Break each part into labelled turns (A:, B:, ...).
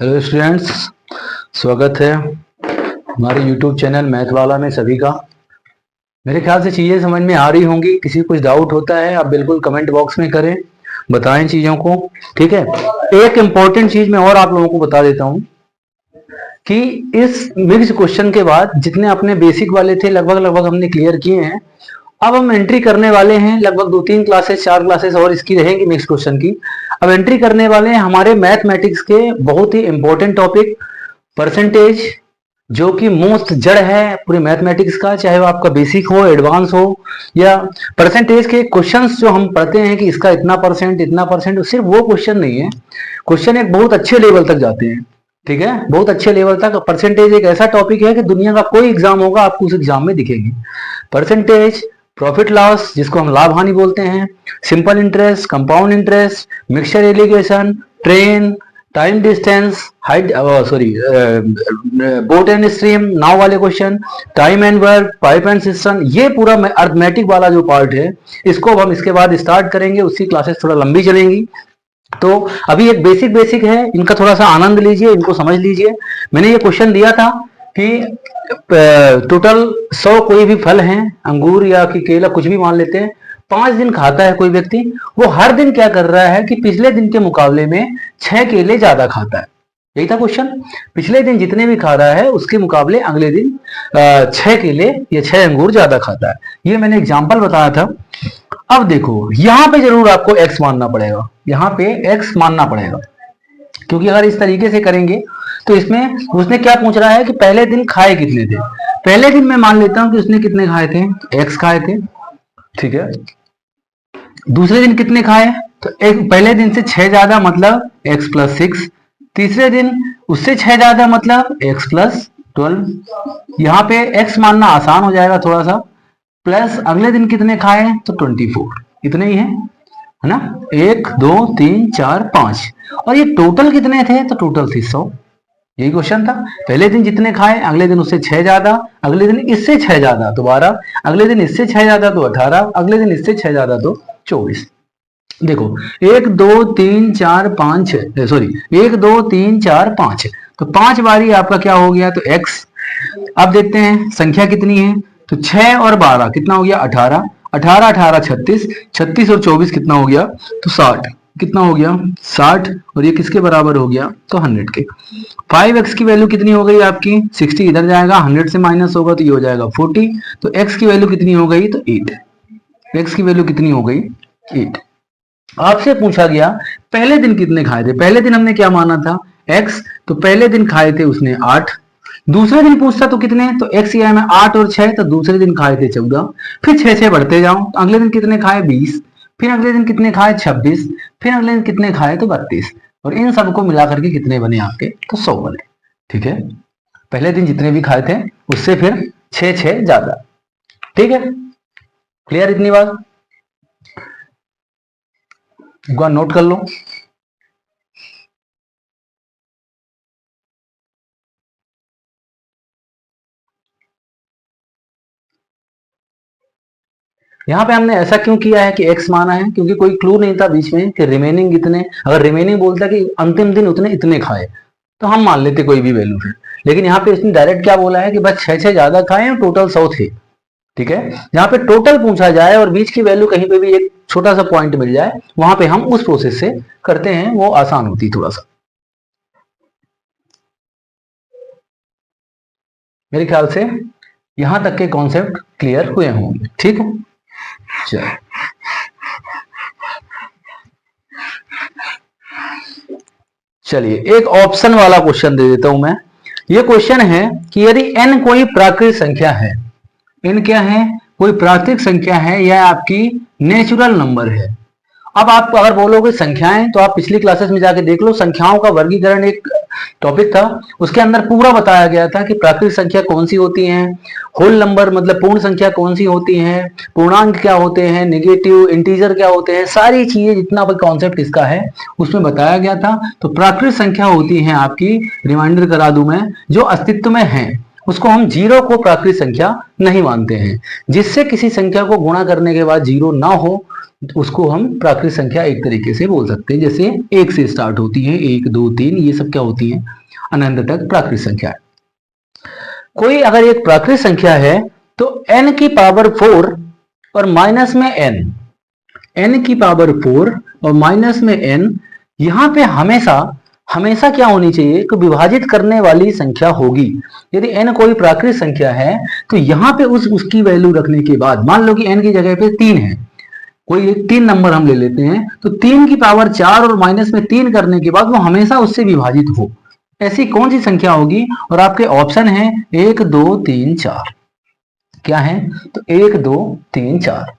A: Hello students, स्वागत है हमारे यूट्यूब चैनल मैथ वाला में सभी का। मेरे ख्याल से चीज़ें समझ में आ रही होंगी। किसी को कुछ डाउट होता है आप बिल्कुल कमेंट बॉक्स में करें, बताएं चीज़ों को। ठीक है, एक इम्पॉर्टेंट चीज़ मैं और आप लोगों को बता देता हूँ कि इस मिक्स क्वेश्चन के बाद जितने अपने बेसिक वाले थे लगभग लगभग हमने क्लियर किए हैं। अब हम एंट्री करने वाले हैं, लगभग 2-3 क्लासेस 4 क्लासेस और इसकी रहेंगी मिक्स क्वेश्चन की। अब एंट्री करने वाले हैं हमारे मैथमेटिक्स के बहुत ही इंपॉर्टेंट टॉपिक परसेंटेज, जो कि मोस्ट जड़ है पूरे मैथमेटिक्स का, चाहे वो आपका बेसिक हो एडवांस हो। या परसेंटेज के क्वेश्चंस जो हम पढ़ते हैं कि इसका इतना परसेंट, सिर्फ वो क्वेश्चन नहीं है। क्वेश्चन एक बहुत अच्छे लेवल तक जाते हैं। ठीक है, बहुत अच्छे लेवल तक। परसेंटेज एक ऐसा टॉपिक है कि दुनिया का कोई एग्जाम होगा आपको उस एग्जाम में दिखेगी परसेंटेज। प्रॉफिट लॉस जिसको हम लाभ हानि बोलते हैं, simple interest, compound interest, mixture alligation, train, time distance, height boat and stream, नाव वाले question, time and work, pipe and system, ये पूरा अर्थमेटिक वाला जो पार्ट है इसको अब हम इसके बाद स्टार्ट करेंगे। उसकी क्लासेस थोड़ा लंबी चलेंगी। तो अभी एक बेसिक बेसिक है, इनका थोड़ा सा आनंद लीजिए, इनको समझ लीजिए। मैंने ये क्वेश्चन दिया था कि टोटल 100 कोई भी फल हैं, अंगूर या कि केला कुछ भी मान लेते हैं, 5 दिन खाता है कोई व्यक्ति। वो हर दिन क्या कर रहा है कि पिछले दिन के मुकाबले में 6 केले ज्यादा खाता है। यही था क्वेश्चन। पिछले दिन जितने भी खा रहा है उसके मुकाबले अगले दिन 6 केले या 6 अंगूर ज्यादा खाता है। ये मैंने एग्जाम्पल बताया था। अब देखो यहां पे जरूर आपको x मानना पड़ेगा, यहां पे x मानना पड़ेगा, क्योंकि अगर इस तरीके से करेंगे तो इसमें उसने क्या पूछ रहा है कि पहले दिन खाए कितने थे। पहले दिन मैं मान लेता हूं कि उसने कितने खाए थे, x खाए थे। ठीक है, दूसरे दिन कितने खाए, तो एक पहले दिन से 6 ज्यादा मतलब x प्लस 6, तीसरे दिन उससे 6 ज्यादा मतलब x प्लस 12। यहाँ पे x मानना आसान हो जाएगा थोड़ा सा, प्लस अगले दिन कितने खाए तो 24, इतने ही है ना। 1 2 3 4 5, और ये टोटल कितने थे तो टोटल थे 100। यही क्वेश्चन था। पहले दिन जितने खाए अगले दिन उससे 6 ज्यादा, अगले दिन इससे 6 ज्यादा तो 12, अगले दिन इससे 6 ज्यादा तो 18, अगले दिन इससे 6 ज्यादा तो 24। देखो 1 2 3 4 5 6, सॉरी 1 2 3 4 5, तो 5 बारी आपका क्या हो गया तो x। अब देखते हैं संख्या कितनी है, तो 6 और 12 कितना हो गया 18, 18 18 36, 36 और 24 कितना हो गया तो 60, कितना हो गया 60, और ये किसके बराबर हो गया तो 100 के। 5x की वैल्यू कितनी हो गई आपकी 60, इधर जाएगा 100 से माइनस होगा तो ये हो जाएगा 40, तो x की वैल्यू कितनी हो गई तो 8, x की वैल्यू कितनी हो गई 8। आपसे पूछा गया पहले दिन कितने खाए थे, पहले दिन हमने क्या माना था x, तो पहले दिन खाए थे उसने 8। दूसरे दिन पूछता तो कितने, तो x या में 8 और 6, तो दूसरे दिन खाए थे 14, फिर 6 से बढ़ते जाओ तो अगले दिन कितने खाए 20, फिर अगले दिन कितने खाए 26, फिर अगले दिन कितने खाए तो 32, और इन सबको मिला करके कितने बने आपके तो 100 बने। ठीक है, पहले दिन जितने भी खाए थे उससे फिर 6 ज्यादा। ठीक है, क्लियर इतनी बात, एक बार नोट कर लो। यहाँ पे हमने ऐसा क्यों किया है कि x माना है, क्योंकि कोई क्लू नहीं था बीच में कि रिमेनिंग कितने। अगर रिमेनिंग बोलता कि अंतिम दिन उतने इतने खाए तो हम मान लेते कोई भी वैल्यू फिर, लेकिन यहाँ पे इसने डायरेक्ट क्या बोला है कि बस 6 ज्यादा खाए और टोटल 100 थे। ठीक है, यहाँ पे टोटल पूछा जाए और बीच की वैल्यू कहीं पे भी एक छोटा सा पॉइंट मिल जाए, वहां पे हम उस प्रोसेस से करते हैं, वो आसान होती थोड़ा सा। मेरे ख्याल से यहां तक के कॉन्सेप्ट क्लियर हुए होंगे। ठीक है, चलो चलिए एक ऑप्शन वाला क्वेश्चन दे देता हूं मैं। ये क्वेश्चन है कि यदि n कोई प्राकृतिक संख्या है, n क्या है कोई प्राकृतिक संख्या है या आपकी नेचुरल नंबर है। अब आप अगर बोलोगे संख्याएं, तो आप पिछली क्लासेस में जाके देख लो, संख्याओं का वर्गीकरण एक टॉपिक था, उसके अंदर पूरा बताया गया था कि प्राकृतिक संख्या कौन सी होती हैं, होल नंबर मतलब पूर्ण संख्या कौन सी होती हैं, पूर्णांक क्या होते हैं, नेगेटिव इंटीजर क्या होते हैं, सारी चीजें जितना भी कॉन्सेप्ट इसका है उसमें बताया गया था। तो प्राकृतिक संख्या होती है आपकी, रिमाइंडर करा दूं मैं, जो अस्तित्व में है उसको हम जीरो को प्राकृत संख्या नहीं मानते हैं। जिससे किसी संख्या को गुणा करने के बाद जीरो ना हो उसको हम प्राकृत संख्या एक तरीके से बोल सकते हैं। जैसे एक से स्टार्ट होती है, 1 2 3, ये सब क्या होती है, अनंत तक प्राकृत संख्या है। कोई अगर एक प्राकृत संख्या है तो n की पावर 4 और माइनस में n की पावर 4 और माइनस में n, यहां पे हमेशा क्या होनी चाहिए कि विभाजित करने वाली संख्या होगी। यदि n कोई प्राकृत संख्या है तो यहां पे उसकी वैल्यू रखने के बाद, मान लो कि n की जगह पे 3 है, कोई एक 3 नंबर हम ले लेते हैं, तो 3 की पावर 4 और माइनस में 3 करने के बाद वो हमेशा उससे विभाजित हो, ऐसी कौन सी संख्या होगी। और आपके ऑप्शन है 1 2 3 4, क्या है, तो 1 2 3 4।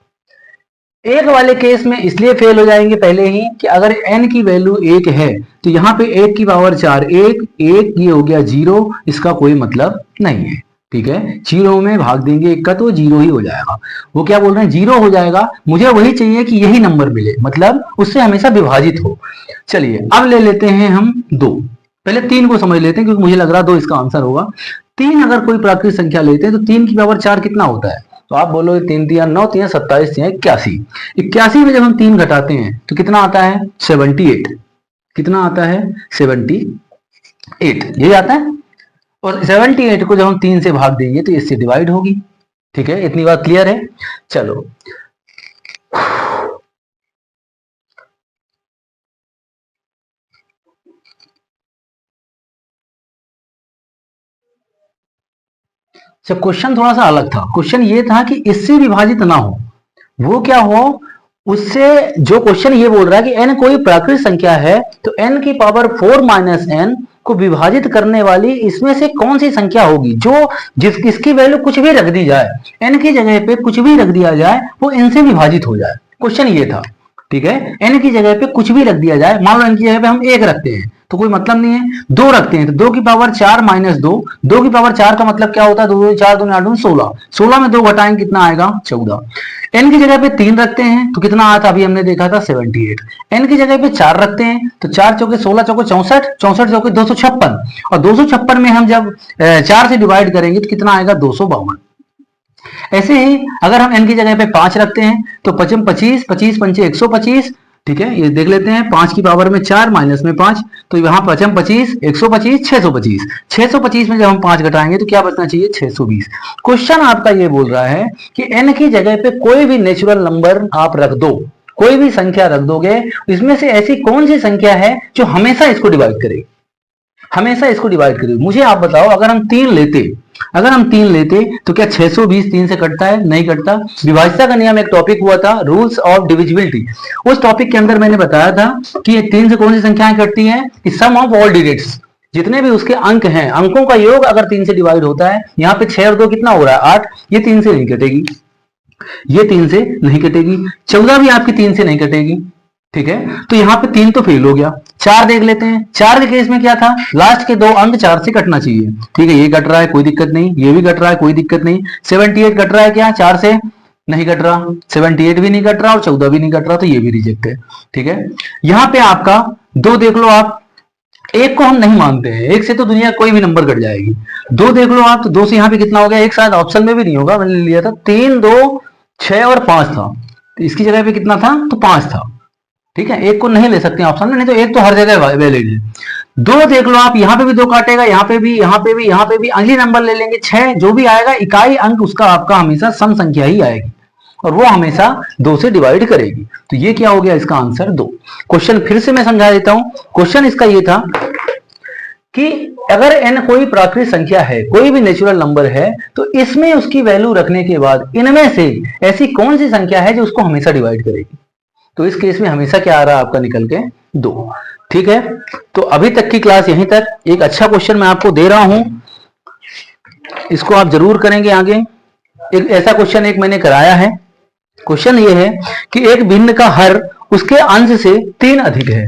A: एक वाले केस में इसलिए फेल हो जाएंगे पहले ही कि अगर n की वैल्यू 1 है तो यहाँ पे 1 की पावर 4 1 1, ये हो गया 0, इसका कोई मतलब नहीं है। ठीक है, 0 में भाग देंगे 1 का तो 0 ही हो जाएगा। वो क्या बोल रहे हैं, 0 हो जाएगा, मुझे वही चाहिए कि यही नंबर मिले, मतलब उससे हमेशा विभाजित हो। चलिए अब ले लेते हैं हम 2, पहले 3 को समझ लेते हैं क्योंकि मुझे लग रहा 2 इसका आंसर होगा। 3 अगर कोई प्राकृत संख्या लेते हैं तो 3 की पावर 4 कितना होता है, तो आप बोलो 3 3 9 3 27 3 81। 81 में जब हम 3 घटाते हैं तो कितना आता है, 78। कितना आता है, 78, यही आता है। और 78 को जब हम 3 से भाग देंगे तो इससे डिवाइड होगी। ठीक है, इतनी बात क्लियर है। चलो जब क्वेश्चन थोड़ा सा अलग था, क्वेश्चन ये था कि इससे विभाजित ना हो, वो क्या हो, उससे जो क्वेश्चन ये बोल रहा है कि n कोई प्राकृत संख्या है तो n की पावर 4 माइनस n को विभाजित करने वाली इसमें से कौन सी संख्या होगी जो इसकी वैल्यू कुछ भी रख दी जाए, n की जगह पे कुछ भी रख दिया जाए वो इनसे विभाजित हो जाए। क्वेश्चन ये था। ठीक है, n की जगह पे कुछ भी रख दिया जाए, मान लो n की जगह पे हम 1 रखते हैं तो कोई मतलब नहीं है, 2 रखते हैं तो 2 की पावर 4 माइनस 2, 2 की पावर 4 का मतलब क्या होता है, 2 4 2 8 16, 16 में 2 घटाएंगे कितना आएगा, 14। n की जगह पे 3 रखते हैं तो कितना आया था, अभी हमने देखा था 78। n की जगह पे 4 रखते हैं तो 4 चौके 16 चौके 64, 64 चौके 256, और 256 में हम जब 4 से डिवाइड करेंगे तो कितना आएगा, 252। ऐसे ही अगर हम n की जगह पे 5 रखते हैं तो 5 25, 25 पंचे 125। ठीक है, ये देख लेते हैं, 5 की पावर में 4 माइनस में 5, तो यहाँ 5 25 125 625, 625 में जब हम 5 घटाएंगे तो क्या बचना चाहिए, 620। क्वेश्चन आपका ये बोल रहा है कि n की जगह पे कोई भी नेचुरल नंबर आप रख दो, कोई भी संख्या रख दोगे, इसमें से ऐसी कौन सी संख्या है जो हमेशा इसको डिवाइड करेगी, हमेशा इसको डिवाइड करेगी। मुझे आप बताओ, अगर हम 3 लेते तो क्या 620 3 से कटता है, नहीं कटता। विभाज्यता का नियम एक टॉपिक हुआ था, रूल्स ऑफ डिविजिबिलिटी, उस टॉपिक के अंदर मैंने बताया था कि ये 3 से कौन सी संख्याएं कटती हैं, कि सम ऑफ ऑल डिजिट्स, जितने भी उसके अंक हैं, अंकों का योग अगर 3 से डिवाइड होता है, यहाँ पे 6 और 2 कितना हो रहा है, 8, ये 3 से नहीं कटेगी, ये 3 से नहीं कटेगी, 14 भी आपकी 3 से नहीं कटेगी। ठीक है, तो यहाँ पे 3 तो फेल हो गया। 4 देख लेते हैं, 4 के केस में क्या था, लास्ट के 2 अंक 4 से कटना चाहिए। ठीक है, ये कट रहा है कोई दिक्कत नहीं, ये भी कट रहा है कोई दिक्कत नहीं। 78 कट रहा है क्या, 4 से नहीं कट रहा, 78 भी नहीं कट रहा और 14 भी नहीं कट रहा, तो ये भी रिजेक्ट है। ठीक है, यहाँ पे आपका 2 देख लो आप, 1 को हम नहीं मानते हैं, 1 से तो दुनिया कोई भी नंबर कट जाएगी। 2 देख लो आप, तो 2 से यहाँ पे कितना हो गया, 1 शायद ऑप्शन में भी नहीं होगा, मैंने लिया था 3 2 6 और 5 था, तो इसकी जगह पे कितना था, तो 5 था। ठीक है, 1 को नहीं ले सकते ऑप्शन में, नहीं तो 1 तो हर जगह वैलिड है। 2 देख लो आप, यहाँ पे भी 2 काटेगा, यहाँ पे भी, यहाँ पे भी, यहाँ पे भी, अगली नंबर ले लेंगे 6, जो भी आएगा इकाई अंक उसका आपका हमेशा सम संख्या ही आएगी और वो हमेशा 2 से डिवाइड करेगी। तो ये क्या हो गया, इसका आंसर 2। क्वेश्चन फिर से मैं समझा देता हूं। क्वेश्चन इसका ये था कि अगर n कोई प्राकृत संख्या है, कोई भी नेचुरल नंबर है, तो इसमें उसकी वैल्यू रखने के बाद इनमें से ऐसी कौन सी संख्या है जो उसको हमेशा डिवाइड करेगी। तो इस केस में हमेशा क्या आ रहा है आपका निकल के 2। ठीक है, तो अभी तक की क्लास यहीं तक। एक अच्छा क्वेश्चन मैं आपको दे रहा हूं, इसको आप जरूर करेंगे आगे। एक ऐसा क्वेश्चन एक मैंने कराया है। क्वेश्चन ये है कि एक भिन्न का हर उसके अंश से 3 अधिक है।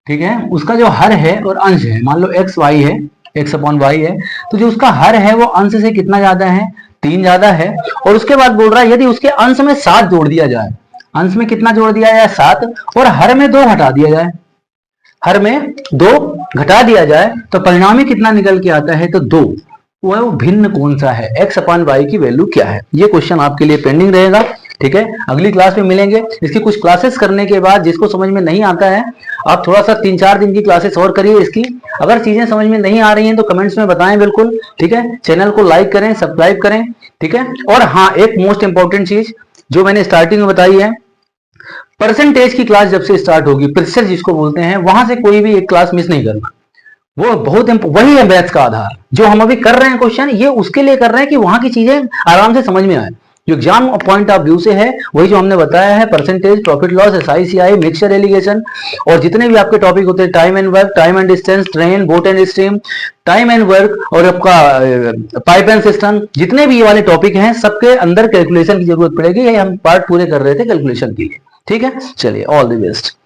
A: ठीक है, उसका जो हर है और अंश है, मान लो x y है, x अपॉन y है, तो जो उसका हर है वो अंश से कितना ज्यादा है, 3 ज्यादा है। और उसके बाद बोल रहा है यदि उसके अंश में 7 जोड़ दिया जाए, अंश में कितना जोड़ दिया जाए, 7, और हर में 2 घटा दिया जाए, हर में 2 घटा दिया जाए तो परिणामी कितना निकल के आता है, तो 2। वो भिन्न कौन सा है, x अपान वाई की वैल्यू क्या है, ये क्वेश्चन आपके लिए पेंडिंग रहेगा। ठीक है, अगली क्लास में मिलेंगे। इसकी कुछ क्लासेस करने के बाद जिसको समझ में नहीं आता है, आप थोड़ा सा 3-4 दिन की क्लासेस और करिए इसकी। अगर चीजें समझ में नहीं आ रही हैं तो कमेंट्स में बताएं बिल्कुल। ठीक है, चैनल को लाइक करें, सब्सक्राइब करें। ठीक है, और हाँ, एक मोस्ट इंपॉर्टेंट चीज जो मैंने स्टार्टिंग में बताई है, परसेंटेज की क्लास जब से स्टार्ट होगी, प्रतिशत जिसको बोलते हैं, वहां से कोई भी एक क्लास मिस नहीं करना। वो बहुत वही है मैथ्स का आधार। जो हम अभी कर रहे हैं क्वेश्चन, ये उसके लिए कर रहे हैं कि वहां की चीजें आराम से समझ में आए। जो एग्जाम पॉइंट ऑफ व्यू से है वही जो हमने बताया है, percentage, profit loss, SI, CI, mixture allegation, और जितने भी आपके टॉपिक होते हैं, time and work, time and distance, train, boat and stream, time and work, और आपका पाइप एंड सिस्टम, जितने भी ये वाले टॉपिक हैं सबके अंदर कैलकुलेशन की जरूरत पड़ेगी। ये हम पार्ट पूरे कर रहे थे कैलकुलेशन के लिए। ठीक है, चलिए, ऑल द बेस्ट।